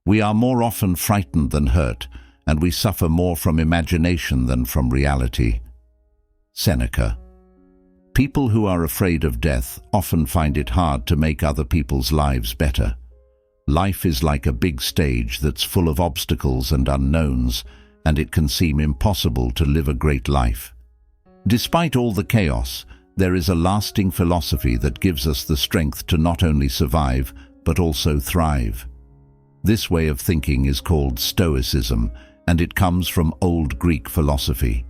We are more often frightened than hurt, and we suffer more from imagination than from reality. Seneca. People who are afraid of death often find it hard to make other people's lives better. Life is like a big stage that's full of obstacles and unknowns, and it can seem impossible to live a great life. Despite all the chaos, there is a lasting philosophy that gives us the strength to not only survive, but also thrive. This way of thinking is called Stoicism, and it comes from old Greek philosophy.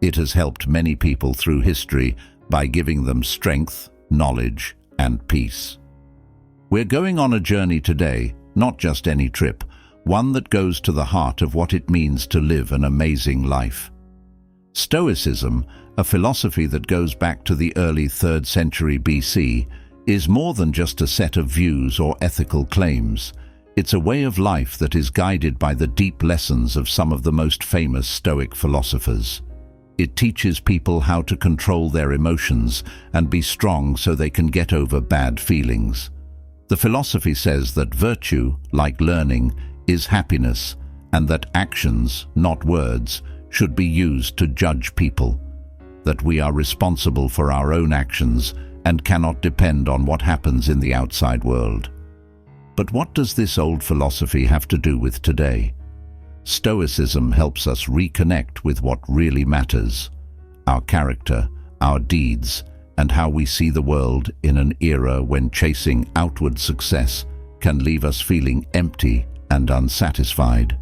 It has helped many people through history by giving them strength, knowledge, and peace. We're going on a journey today, not just any trip, one that goes to the heart of what it means to live an amazing life. Stoicism, a philosophy that goes back to the early 3rd century BC, is more than just a set of views or ethical claims. It's a way of life that is guided by the deep lessons of some of the most famous Stoic philosophers. It teaches people how to control their emotions and be strong so they can get over bad feelings. The philosophy says that virtue, like learning, is happiness, and that actions, not words, should be used to judge people. That we are responsible for our own actions and cannot depend on what happens in the outside world. But what does this old philosophy have to do with today? Stoicism helps us reconnect with what really matters: our character, our deeds, and how we see the world in an era when chasing outward success can leave us feeling empty and unsatisfied.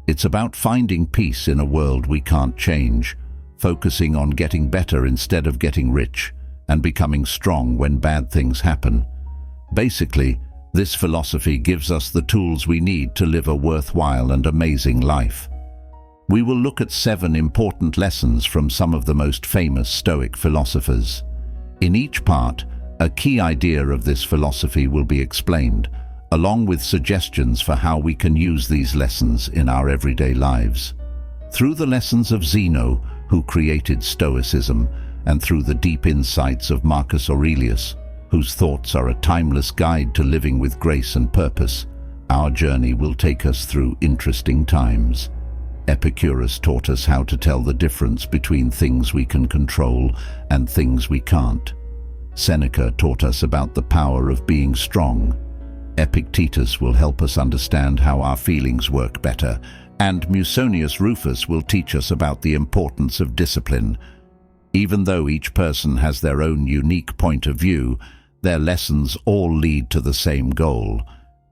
It's about finding peace in a world we can't change, focusing on getting better instead of getting rich, and becoming strong when bad things happen. Basically, this philosophy gives us the tools we need to live a worthwhile and amazing life. We will look at 7 important lessons from some of the most famous Stoic philosophers. In each part, a key idea of this philosophy will be explained, along with suggestions for how we can use these lessons in our everyday lives. Through the lessons of Zeno, who created Stoicism, and through the deep insights of Marcus Aurelius, whose thoughts are a timeless guide to living with grace and purpose, our journey will take us through interesting times. Epicurus taught us how to tell the difference between things we can control and things we can't. Seneca taught us about the power of being strong. Epictetus will help us understand how our feelings work better, and Musonius Rufus will teach us about the importance of discipline. Even though each person has their own unique point of view, their lessons all lead to the same goal: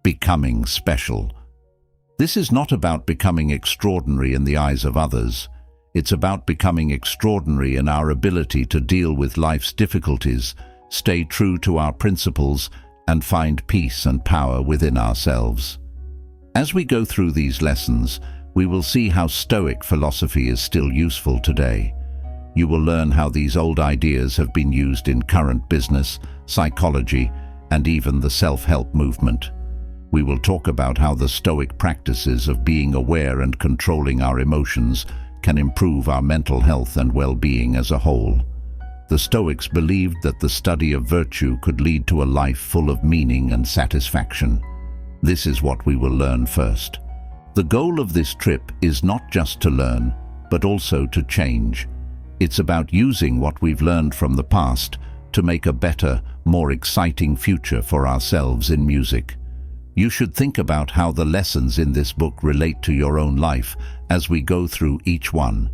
becoming special. This is not about becoming extraordinary in the eyes of others. It's about becoming extraordinary in our ability to deal with life's difficulties, stay true to our principles, and find peace and power within ourselves. As we go through these lessons, we will see how Stoic philosophy is still useful today. You will learn how these old ideas have been used in current business, psychology, and even the self-help movement. We will talk about how the Stoic practices of being aware and controlling our emotions can improve our mental health and well-being as a whole. The Stoics believed that the study of virtue could lead to a life full of meaning and satisfaction. This is what we will learn first. The goal of this trip is not just to learn, but also to change. It's about using what we've learned from the past to make a better, more exciting future for ourselves in music. You should think about how the lessons in this book relate to your own life as we go through each one.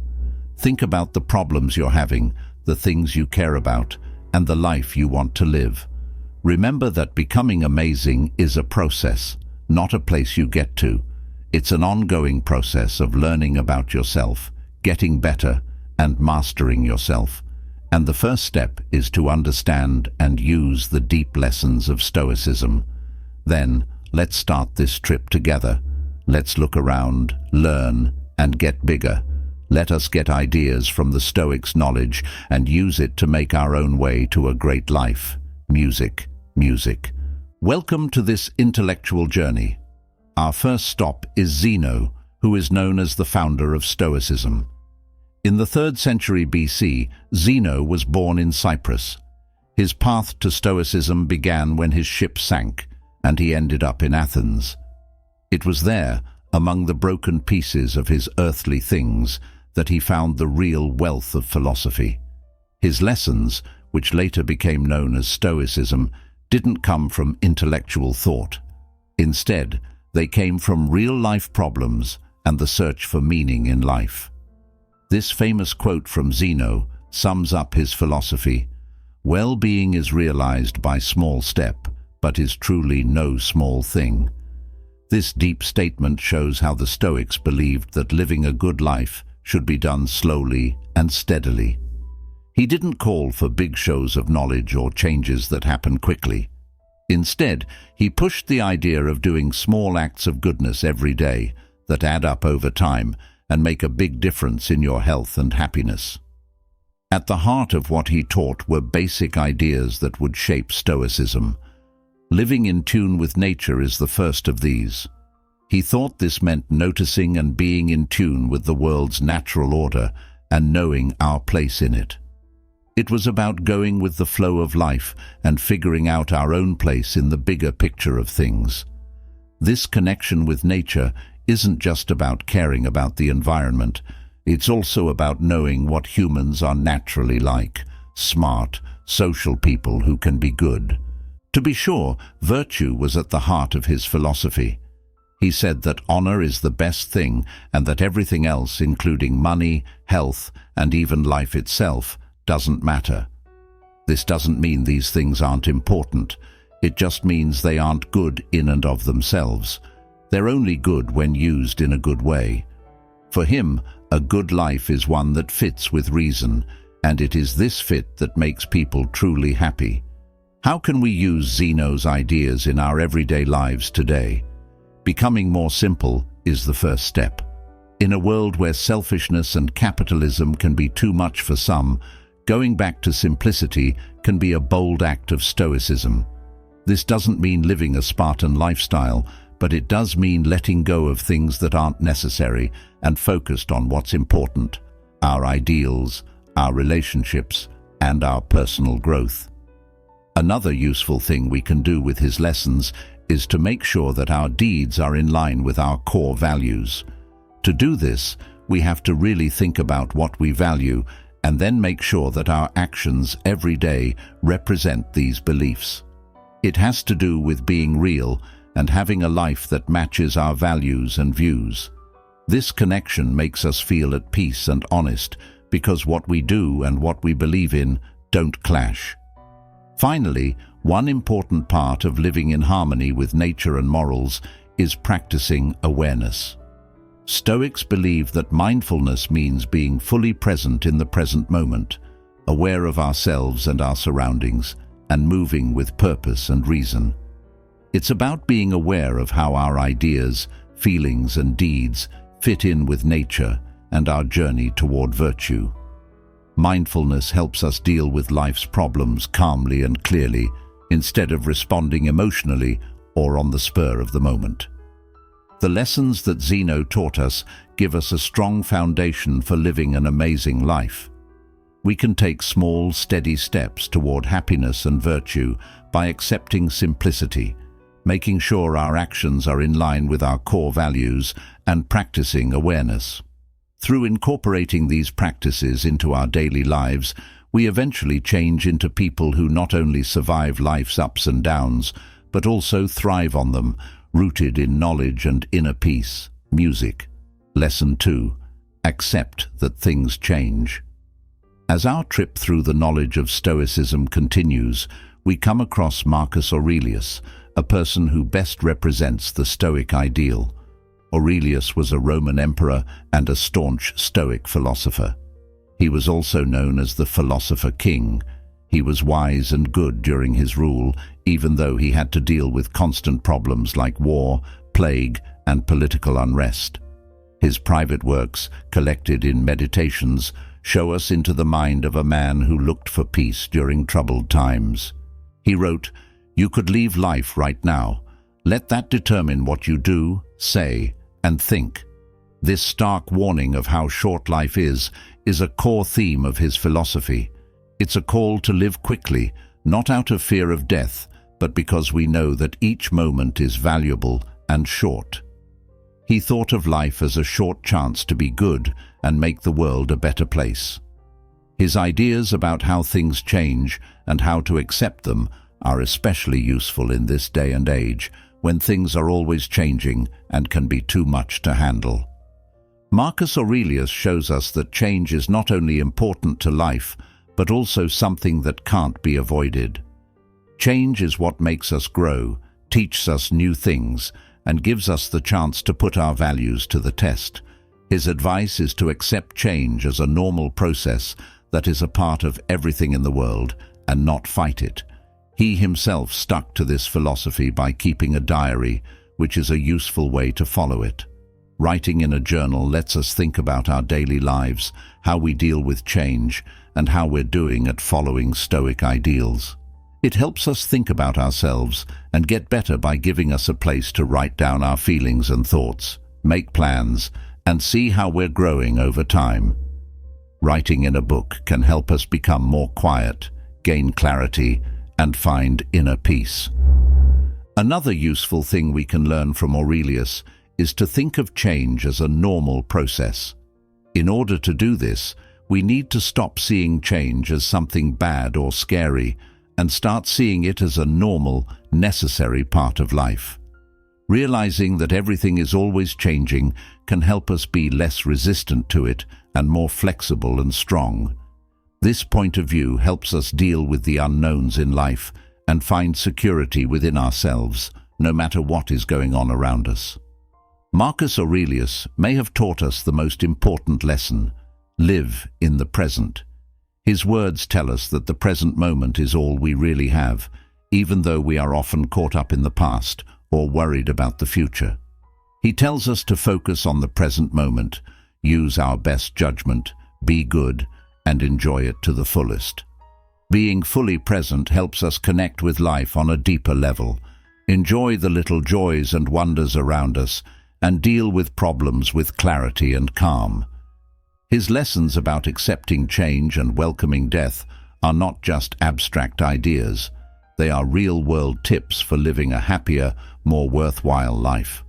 Think about the problems you're having, the things you care about, and the life you want to live. Remember that becoming amazing is a process, not a place you get to. It's an ongoing process of learning about yourself, getting better, and mastering yourself. And the first step is to understand and use the deep lessons of Stoicism. Then, let's start this trip together. Let's look around, learn, and get bigger. Let us get ideas from the Stoics' knowledge and use it to make our own way to a great life. Music, music. Welcome to this intellectual journey. Our first stop is Zeno, who is known as the founder of Stoicism. In the 3rd century BC, Zeno was born in Cyprus. His path to Stoicism began when his ship sank, and he ended up in Athens. It was there, among the broken pieces of his earthly things, that he found the real wealth of philosophy. His lessons, which later became known as Stoicism, didn't come from intellectual thought. Instead, they came from real-life problems and the search for meaning in life. This famous quote from Zeno sums up his philosophy: "Well-being is realized by small step, but is truly no small thing." This deep statement shows how the Stoics believed that living a good life should be done slowly and steadily. He didn't call for big shows of knowledge or changes that happen quickly. Instead, he pushed the idea of doing small acts of goodness every day that add up over time and make a big difference in your health and happiness. At the heart of what he taught were basic ideas that would shape Stoicism. Living in tune with nature is the first of these. He thought this meant noticing and being in tune with the world's natural order and knowing our place in it. It was about going with the flow of life and figuring out our own place in the bigger picture of things. This connection with nature isn't just about caring about the environment. It's also about knowing what humans are naturally like: smart, social people who can be good. To be sure, virtue was at the heart of his philosophy. He said that honor is the best thing and that everything else, including money, health, and even life itself, doesn't matter. This doesn't mean these things aren't important. It just means they aren't good in and of themselves. They're only good when used in a good way. For him, a good life is one that fits with reason, and it is this fit that makes people truly happy. How can we use Zeno's ideas in our everyday lives today? Becoming more simple is the first step. In a world where selfishness and capitalism can be too much for some, going back to simplicity can be a bold act of stoicism. This doesn't mean living a Spartan lifestyle, but it does mean letting go of things that aren't necessary and focused on what's important: our ideals, our relationships, and our personal growth. Another useful thing we can do with his lessons is to make sure that our deeds are in line with our core values. To do this, we have to really think about what we value and then make sure that our actions every day represent these beliefs. It has to do with being real and having a life that matches our values and views. This connection makes us feel at peace and honest because what we do and what we believe in don't clash. Finally, one important part of living in harmony with nature and morals is practicing awareness. Stoics believe that mindfulness means being fully present in the present moment, aware of ourselves and our surroundings, and moving with purpose and reason. It's about being aware of how our ideas, feelings, and deeds fit in with nature and our journey toward virtue. Mindfulness helps us deal with life's problems calmly and clearly, instead of responding emotionally or on the spur of the moment. The lessons that Zeno taught us give us a strong foundation for living an amazing life. We can take small, steady steps toward happiness and virtue by accepting simplicity, making sure our actions are in line with our core values, and practicing awareness. Through incorporating these practices into our daily lives, we eventually change into people who not only survive life's ups and downs, but also thrive on them, rooted in knowledge and inner peace. Music. Lesson 2. Accept that things change. As our trip through the knowledge of Stoicism continues, we come across Marcus Aurelius, a person who best represents the Stoic ideal. Aurelius was a Roman emperor and a staunch Stoic philosopher. He was also known as the Philosopher King. He was wise and good during his rule, even though he had to deal with constant problems like war, plague, and political unrest. His private works, collected in Meditations, show us into the mind of a man who looked for peace during troubled times. He wrote, "You could leave life right now. Let that determine what you do, say, and think." This stark warning of how short life is a core theme of his philosophy. It's a call to live quickly, not out of fear of death, but because we know that each moment is valuable and short. He thought of life as a short chance to be good and make the world a better place. His ideas about how things change and how to accept them are especially useful in this day and age when things are always changing and can be too much to handle. Marcus Aurelius shows us that change is not only important to life, but also something that can't be avoided. Change is what makes us grow, teaches us new things, and gives us the chance to put our values to the test. His advice is to accept change as a normal process that is a part of everything in the world and not fight it. He himself stuck to this philosophy by keeping a diary, which is a useful way to follow it. Writing in a journal lets us think about our daily lives, how we deal with change, and how we're doing at following Stoic ideals. It helps us think about ourselves and get better by giving us a place to write down our feelings and thoughts, make plans, and see how we're growing over time. Writing in a book can help us become more quiet, gain clarity, and find inner peace. Another useful thing we can learn from Aurelius is to think of change as a normal process. In order to do this, we need to stop seeing change as something bad or scary and start seeing it as a normal, necessary part of life. Realizing that everything is always changing can help us be less resistant to it and more flexible and strong. This point of view helps us deal with the unknowns in life and find security within ourselves, no matter what is going on around us. Marcus Aurelius may have taught us the most important lesson: live in the present. His words tell us that the present moment is all we really have, even though we are often caught up in the past or worried about the future. He tells us to focus on the present moment, use our best judgment, be good, and enjoy it to the fullest. Being fully present helps us connect with life on a deeper level, enjoy the little joys and wonders around us, and deal with problems with clarity and calm. His lessons about accepting change and welcoming death are not just abstract ideas. They are real-world tips for living a happier, more worthwhile life.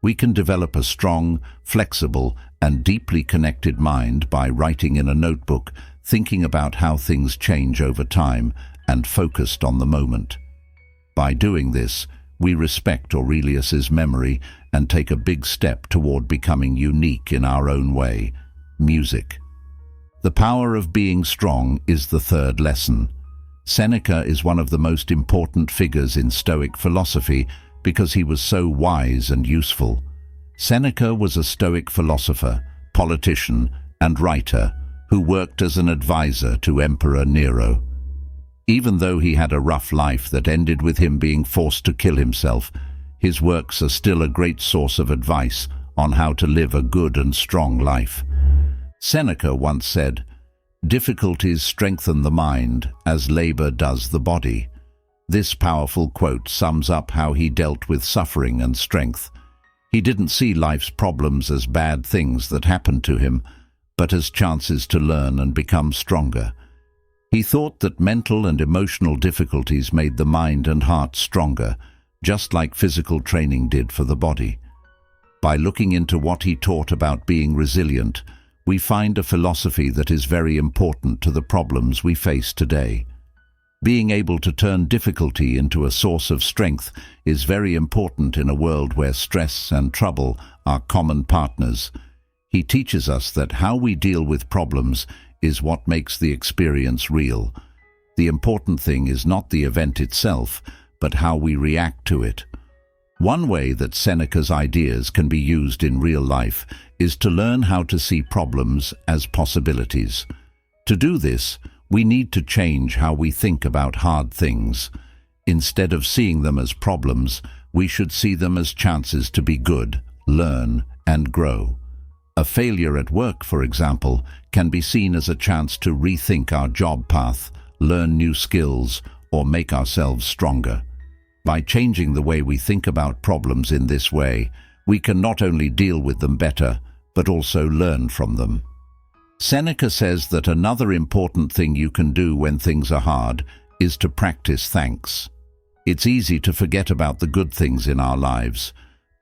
We can develop a strong, flexible, and deeply connected mind by writing in a notebook, thinking about how things change over time, and focused on the moment. By doing this, we respect Aurelius's memory and take a big step toward becoming unique in our own way. Music. The power of being strong is the third lesson. Seneca is one of the most important figures in Stoic philosophy because he was so wise and useful. Seneca was a Stoic philosopher, politician, and writer who worked as an advisor to Emperor Nero. Even though he had a rough life that ended with him being forced to kill himself, his works are still a great source of advice on how to live a good and strong life. Seneca once said, "Difficulties strengthen the mind as labor does the body." This powerful quote sums up how he dealt with suffering and strength. He didn't see life's problems as bad things that happened to him, but as chances to learn and become stronger. He thought that mental and emotional difficulties made the mind and heart stronger, just like physical training did for the body. By looking into what he taught about being resilient, we find a philosophy that is very important to the problems we face today. Being able to turn difficulty into a source of strength is very important in a world where stress and trouble are common partners. He teaches us that how we deal with problems is what makes the experience real. The important thing is not the event itself, but how we react to it. One way that Seneca's ideas can be used in real life is to learn how to see problems as possibilities. To do this, we need to change how we think about hard things. Instead of seeing them as problems, we should see them as chances to be good, learn, and grow. A failure at work, for example, can be seen as a chance to rethink our job path, learn new skills, or make ourselves stronger. By changing the way we think about problems in this way, we can not only deal with them better, but also learn from them. Seneca says that another important thing you can do when things are hard is to practice thanks. It's easy to forget about the good things in our lives,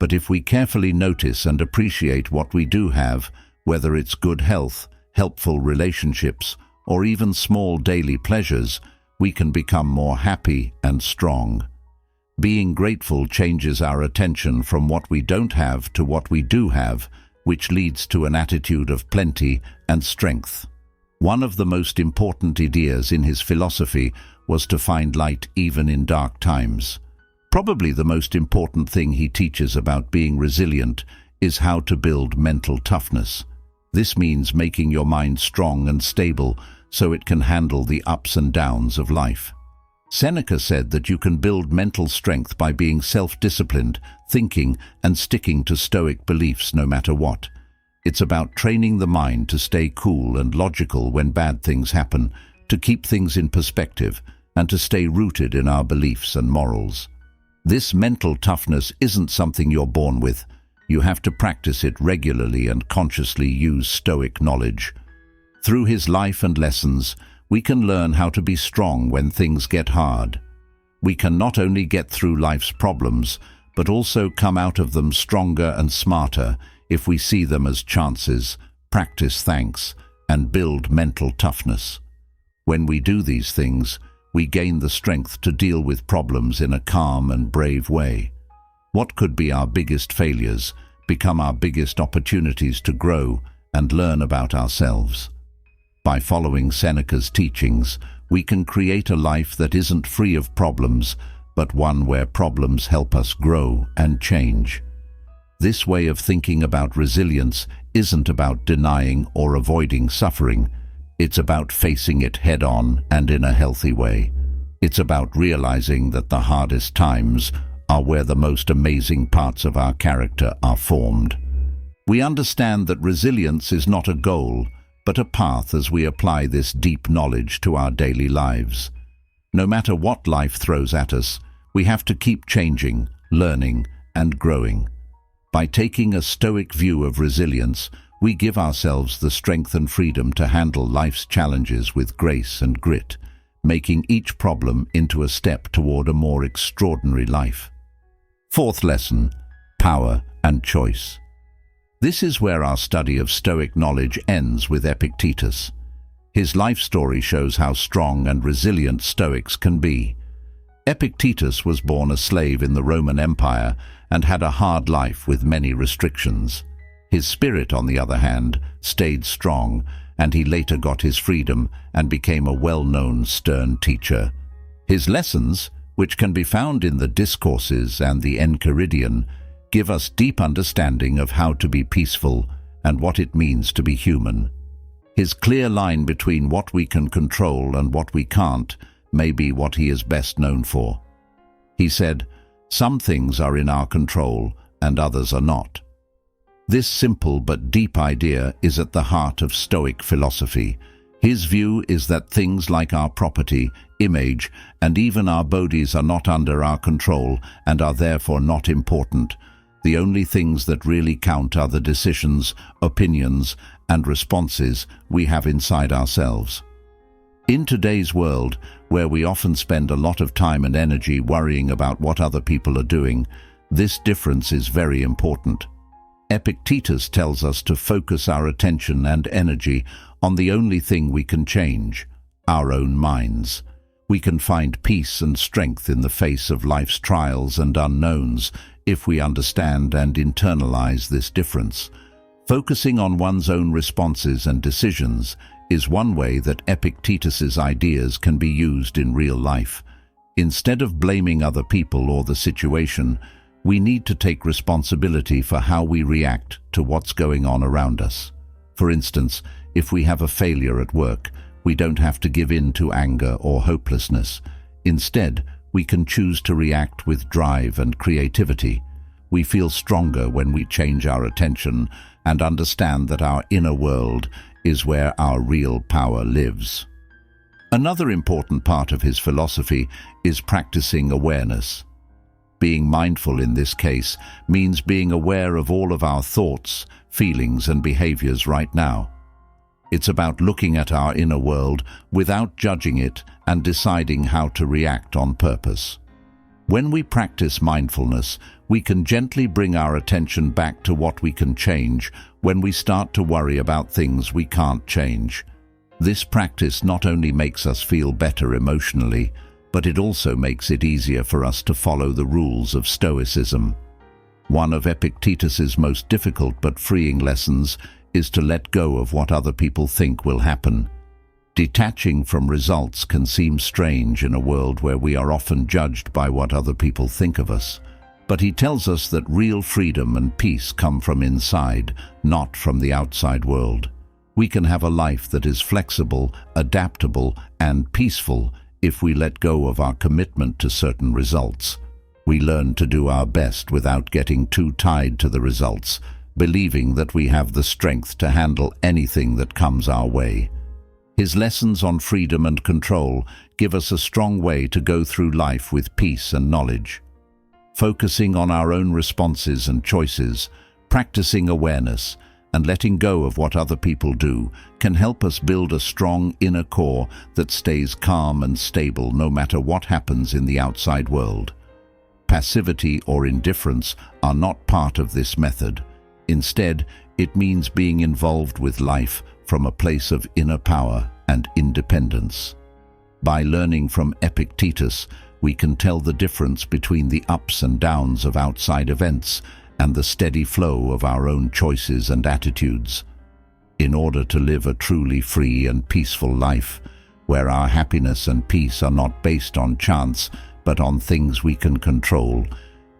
But if we carefully notice and appreciate what we do have, whether it's good health, helpful relationships, or even small daily pleasures, we can become more happy and strong. Being grateful changes our attention from what we don't have to what we do have, which leads to an attitude of plenty and strength. One of the most important ideas in his philosophy was to find light even in dark times. Probably the most important thing he teaches about being resilient is how to build mental toughness. This means making your mind strong and stable so it can handle the ups and downs of life. Seneca said that you can build mental strength by being self-disciplined, thinking and sticking to Stoic beliefs no matter what. It's about training the mind to stay cool and logical when bad things happen, to keep things in perspective, and to stay rooted in our beliefs and morals. This mental toughness isn't something you're born with. You have to practice it regularly and consciously use Stoic knowledge. Through his life and lessons, we can learn how to be strong when things get hard. We can not only get through life's problems, but also come out of them stronger and smarter if we see them as chances, practice thanks, and build mental toughness. When we do these things, we gain the strength to deal with problems in a calm and brave way. What could be our biggest failures become our biggest opportunities to grow and learn about ourselves. By following Seneca's teachings, we can create a life that isn't free of problems, but one where problems help us grow and change. This way of thinking about resilience isn't about denying or avoiding suffering. It's about facing it head-on and in a healthy way. It's about realizing that the hardest times are where the most amazing parts of our character are formed. We understand that resilience is not a goal, but a path as we apply this deep knowledge to our daily lives. No matter what life throws at us, we have to keep changing, learning, and growing. By taking a Stoic view of resilience, we give ourselves the strength and freedom to handle life's challenges with grace and grit, making each problem into a step toward a more extraordinary life. Fourth lesson, power and choice. This is where our study of Stoic knowledge ends with Epictetus. His life story shows how strong and resilient Stoics can be. Epictetus was born a slave in the Roman Empire and had a hard life with many restrictions. His spirit, on the other hand, stayed strong, and he later got his freedom and became a well-known stern teacher. His lessons, which can be found in the Discourses and the Enchiridion, give us deep understanding of how to be peaceful and what it means to be human. His clear line between what we can control and what we can't may be what he is best known for. He said, "Some things are in our control and others are not." This simple but deep idea is at the heart of Stoic philosophy. His view is that things like our property, image, and even our bodies are not under our control and are therefore not important. The only things that really count are the decisions, opinions, and responses we have inside ourselves. In today's world, where we often spend a lot of time and energy worrying about what other people are doing, this difference is very important. Epictetus tells us to focus our attention and energy on the only thing we can change, our own minds. We can find peace and strength in the face of life's trials and unknowns if we understand and internalize this difference. Focusing on one's own responses and decisions is one way that Epictetus's ideas can be used in real life. Instead of blaming other people or the situation, we need to take responsibility for how we react to what's going on around us. For instance, if we have a failure at work, we don't have to give in to anger or hopelessness. Instead, we can choose to react with drive and creativity. We feel stronger when we change our attention and understand that our inner world is where our real power lives. Another important part of his philosophy is practicing awareness. Being mindful in this case means being aware of all of our thoughts, feelings, and behaviors right now. It's about looking at our inner world without judging it and deciding how to react on purpose. When we practice mindfulness, we can gently bring our attention back to what we can change when we start to worry about things we can't change. This practice not only makes us feel better emotionally, but it also makes it easier for us to follow the rules of Stoicism. One of Epictetus's most difficult but freeing lessons is to let go of what other people think will happen. Detaching from results can seem strange in a world where we are often judged by what other people think of us. But he tells us that real freedom and peace come from inside, not from the outside world. We can have a life that is flexible, adaptable, and peaceful if we let go of our commitment to certain results. We learn to do our best without getting too tied to the results, believing that we have the strength to handle anything that comes our way. His lessons on freedom and control give us a strong way to go through life with peace and knowledge. Focusing on our own responses and choices, practicing awareness, and letting go of what other people do can help us build a strong inner core that stays calm and stable no matter what happens in the outside world. Passivity or indifference are not part of this method. Instead, it means being involved with life from a place of inner power and independence. By learning from Epictetus, we can tell the difference between the ups and downs of outside events and the steady flow of our own choices and attitudes. In order to live a truly free and peaceful life, where our happiness and peace are not based on chance but on things we can control,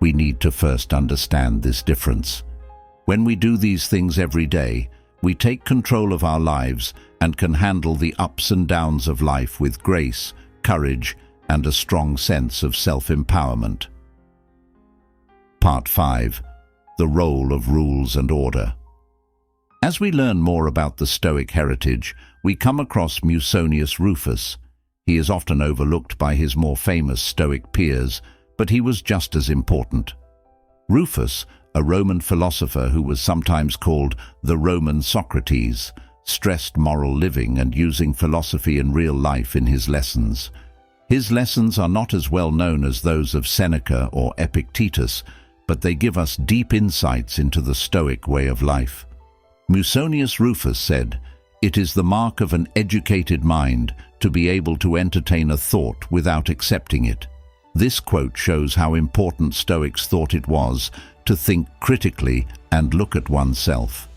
we need to first understand this difference. When we do these things every day, we take control of our lives and can handle the ups and downs of life with grace, courage, and a strong sense of self-empowerment. Part 5. The role of rules and order. As we learn more about the Stoic heritage, we come across Musonius Rufus. He is often overlooked by his more famous Stoic peers, but he was just as important. Rufus, a Roman philosopher who was sometimes called the Roman Socrates, stressed moral living and using philosophy in real life in his lessons. His lessons are not as well known as those of Seneca or Epictetus, but they give us deep insights into the Stoic way of life. Musonius Rufus said, "It is the mark of an educated mind to be able to entertain a thought without accepting it." This quote shows how important Stoics thought it was to think critically and look at oneself.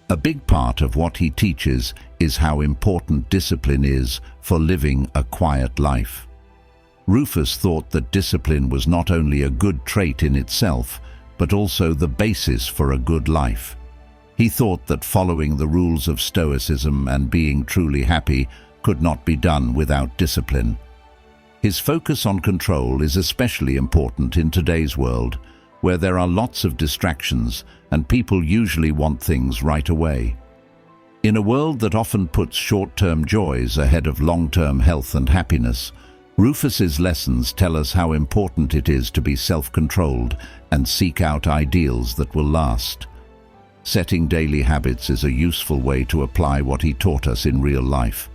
A big part of what he teaches is how important discipline is for living a quiet life. Rufus thought that discipline was not only a good trait in itself, but also the basis for a good life. He thought that following the rules of Stoicism and being truly happy could not be done without discipline. His focus on control is especially important in today's world, where there are lots of distractions and people usually want things right away. In a world that often puts short-term joys ahead of long-term health and happiness, Rufus's lessons tell us how important it is to be self-controlled and seek out ideals that will last. Setting daily habits is a useful way to apply what he taught us in real life.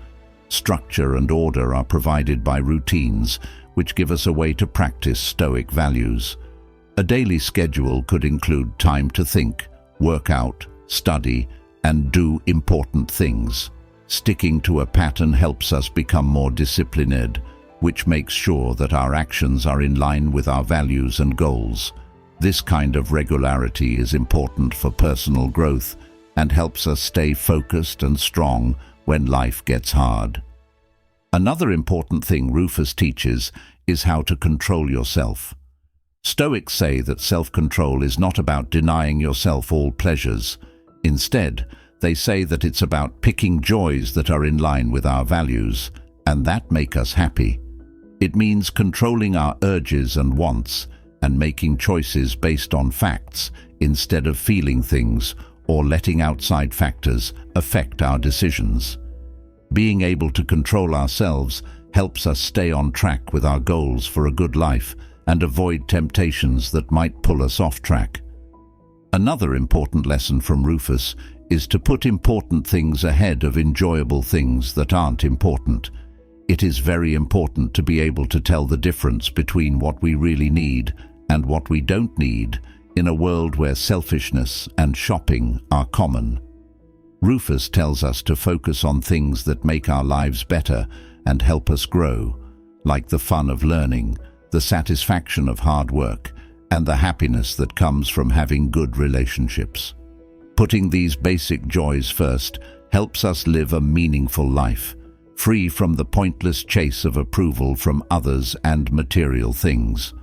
Structure and order are provided by routines, which give us a way to practice Stoic values. A daily schedule could include time to think, work out, study, and do important things. Sticking to a pattern helps us become more disciplined, which makes sure that our actions are in line with our values and goals. This kind of regularity is important for personal growth and helps us stay focused and strong when life gets hard. Another important thing Rufus teaches is how to control yourself. Stoics say that self-control is not about denying yourself all pleasures. Instead, they say that it's about picking joys that are in line with our values, and that make us happy. It means controlling our urges and wants, and making choices based on facts instead of feeling things or letting outside factors affect our decisions. Being able to control ourselves helps us stay on track with our goals for a good life and avoid temptations that might pull us off track. Another important lesson from Rufus is to put important things ahead of enjoyable things that aren't important. It is very important to be able to tell the difference between what we really need and what we don't need in a world where selfishness and shopping are common. Rufus tells us to focus on things that make our lives better and help us grow, like the fun of learning, the satisfaction of hard work, and the happiness that comes from having good relationships. Putting these basic joys first helps us live a meaningful life, free from the pointless chase of approval from others and material things.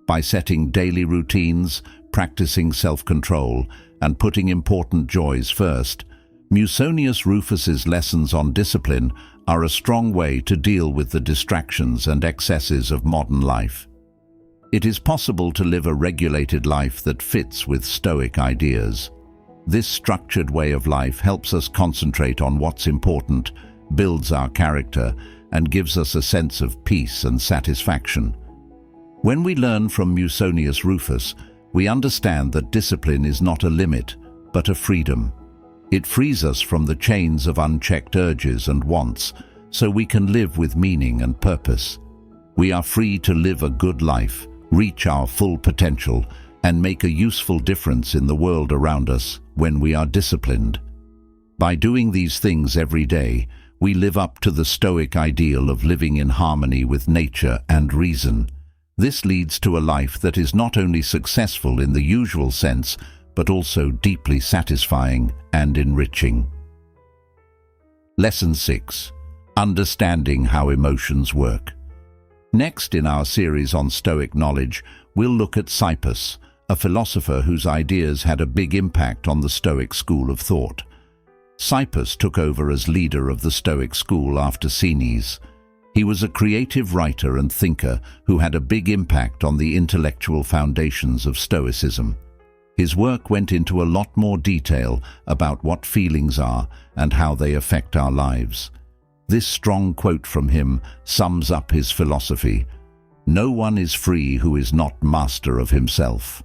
By setting daily routines, practicing self-control, and putting important joys first, Musonius Rufus's lessons on discipline are a strong way to deal with the distractions and excesses of modern life. It is possible to live a regulated life that fits with Stoic ideas. This structured way of life helps us concentrate on what's important, builds our character, and gives us a sense of peace and satisfaction. When we learn from Musonius Rufus, we understand that discipline is not a limit, but a freedom. It frees us from the chains of unchecked urges and wants, so we can live with meaning and purpose. We are free to live a good life, reach our full potential, and make a useful difference in the world around us when we are disciplined. By doing these things every day, we live up to the Stoic ideal of living in harmony with nature and reason. This leads to a life that is not only successful in the usual sense, but also deeply satisfying and enriching. Lesson 6. Understanding how emotions work. Next in our series on Stoic knowledge, we'll look at Cipus, a philosopher whose ideas had a big impact on the Stoic school of thought. Cipus took over as leader of the Stoic school after Cenes. He was a creative writer and thinker who had a big impact on the intellectual foundations of Stoicism. His work went into a lot more detail about what feelings are and how they affect our lives. This strong quote from him sums up his philosophy: "No one is free who is not master of himself."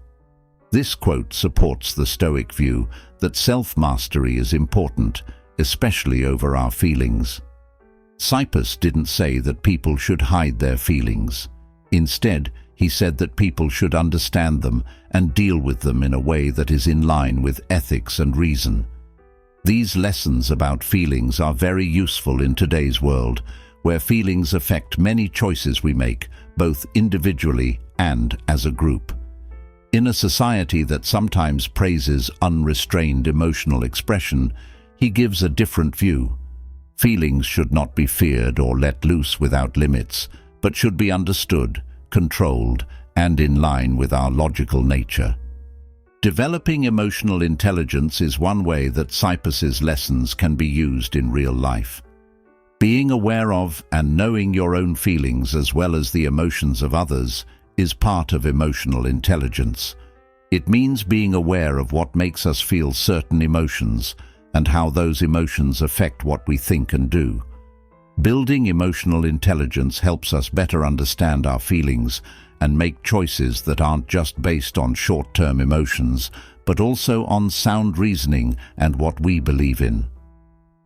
This quote supports the Stoic view that self-mastery is important, especially over our feelings. Cipus didn't say that people should hide their feelings. Instead, he said that people should understand them and deal with them in a way that is in line with ethics and reason. These lessons about feelings are very useful in today's world, where feelings affect many choices we make, both individually and as a group. In a society that sometimes praises unrestrained emotional expression, he gives a different view. Feelings should not be feared or let loose without limits, but should be understood, controlled, and in line with our logical nature. Developing emotional intelligence is one way that Cipus's lessons can be used in real life. Being aware of and knowing your own feelings as well as the emotions of others is part of emotional intelligence. It means being aware of what makes us feel certain emotions and how those emotions affect what we think and do. Building emotional intelligence helps us better understand our feelings and make choices that aren't just based on short-term emotions, but also on sound reasoning and what we believe in.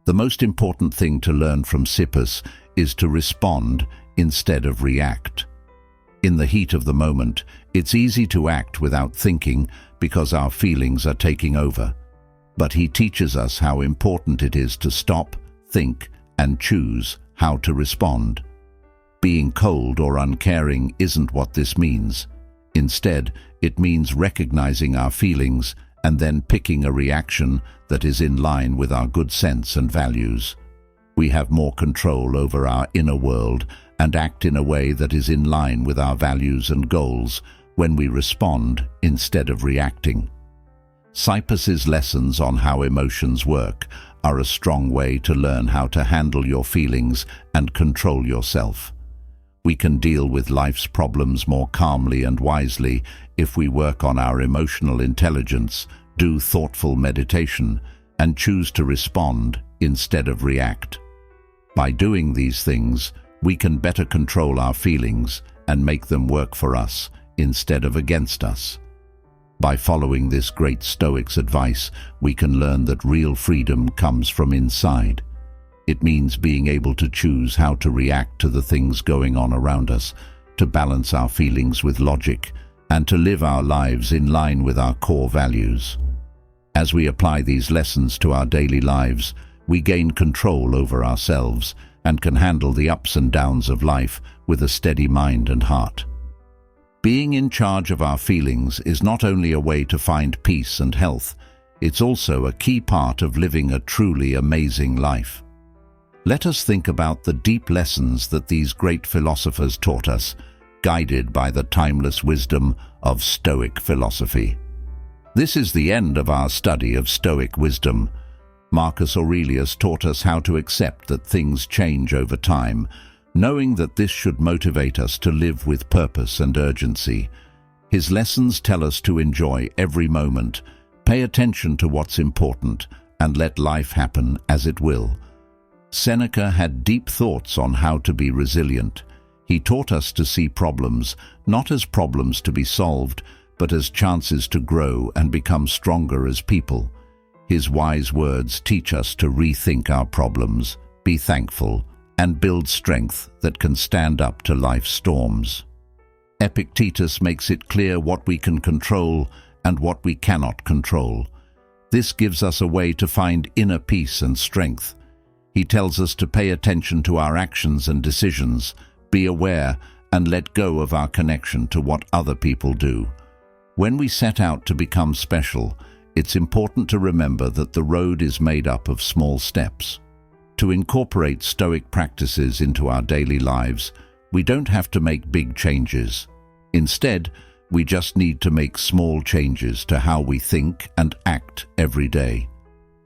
The most important thing to learn from Cipus is to respond instead of react. In the heat of the moment, it's easy to act without thinking because our feelings are taking over. But he teaches us how important it is to stop, think, and choose how to respond. Being cold or uncaring isn't what this means. Instead, it means recognizing our feelings and then picking a reaction that is in line with our good sense and values. We have more control over our inner world and act in a way that is in line with our values and goals when we respond instead of reacting. Cipus's lessons on how emotions work are a strong way to learn how to handle your feelings and control yourself. We can deal with life's problems more calmly and wisely if we work on our emotional intelligence, do thoughtful meditation, and choose to respond instead of react. By doing these things, we can better control our feelings and make them work for us instead of against us. By following this great Stoic's advice, we can learn that real freedom comes from inside. It means being able to choose how to react to the things going on around us, to balance our feelings with logic, and to live our lives in line with our core values. As we apply these lessons to our daily lives, we gain control over ourselves and can handle the ups and downs of life with a steady mind and heart. Being in charge of our feelings is not only a way to find peace and health, it's also a key part of living a truly amazing life. Let us think about the deep lessons that these great philosophers taught us, guided by the timeless wisdom of Stoic philosophy. This is the end of our study of Stoic wisdom. Marcus Aurelius taught us how to accept that things change over time, knowing that this should motivate us to live with purpose and urgency. His lessons tell us to enjoy every moment, pay attention to what's important, and let life happen as it will. Seneca had deep thoughts on how to be resilient. He taught us to see problems not as problems to be solved, but as chances to grow and become stronger as people. His wise words teach us to rethink our problems, be thankful, and build strength that can stand up to life's storms. Epictetus makes it clear what we can control and what we cannot control. This gives us a way to find inner peace and strength. He tells us to pay attention to our actions and decisions, be aware, and let go of our connection to what other people do. When we set out to become special, it's important to remember that the road is made up of small steps. To incorporate Stoic practices into our daily lives, we don't have to make big changes. Instead, we just need to make small changes to how we think and act every day.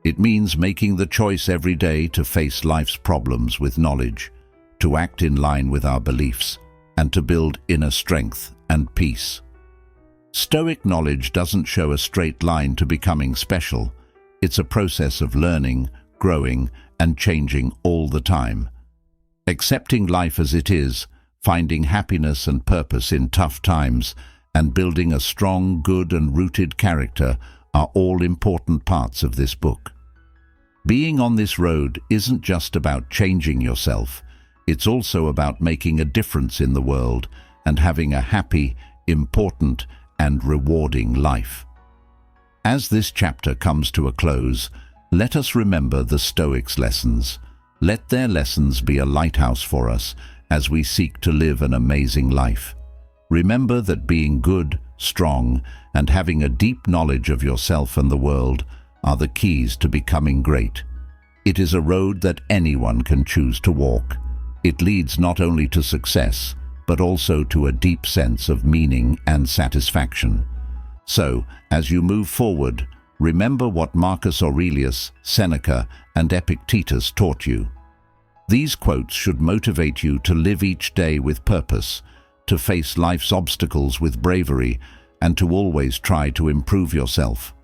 It means making the choice every day to face life's problems with knowledge, to act in line with our beliefs, and to build inner strength and peace. Stoic knowledge doesn't show a straight line to becoming special. It's a process of learning, growing, and changing all the time. Accepting life as it is, finding happiness and purpose in tough times, and building a strong, good, and rooted character are all important parts of this book. Being on this road isn't just about changing yourself, it's also about making a difference in the world and having a happy, important, and rewarding life. As this chapter comes to a close, let us remember the Stoics' lessons. Let their lessons be a lighthouse for us as we seek to live an amazing life. Remember that being good, strong, and having a deep knowledge of yourself and the world are the keys to becoming great. It is a road that anyone can choose to walk. It leads not only to success, but also to a deep sense of meaning and satisfaction. So, as you move forward, remember what Marcus Aurelius, Seneca, and Epictetus taught you. These quotes should motivate you to live each day with purpose, to face life's obstacles with bravery, and to always try to improve yourself.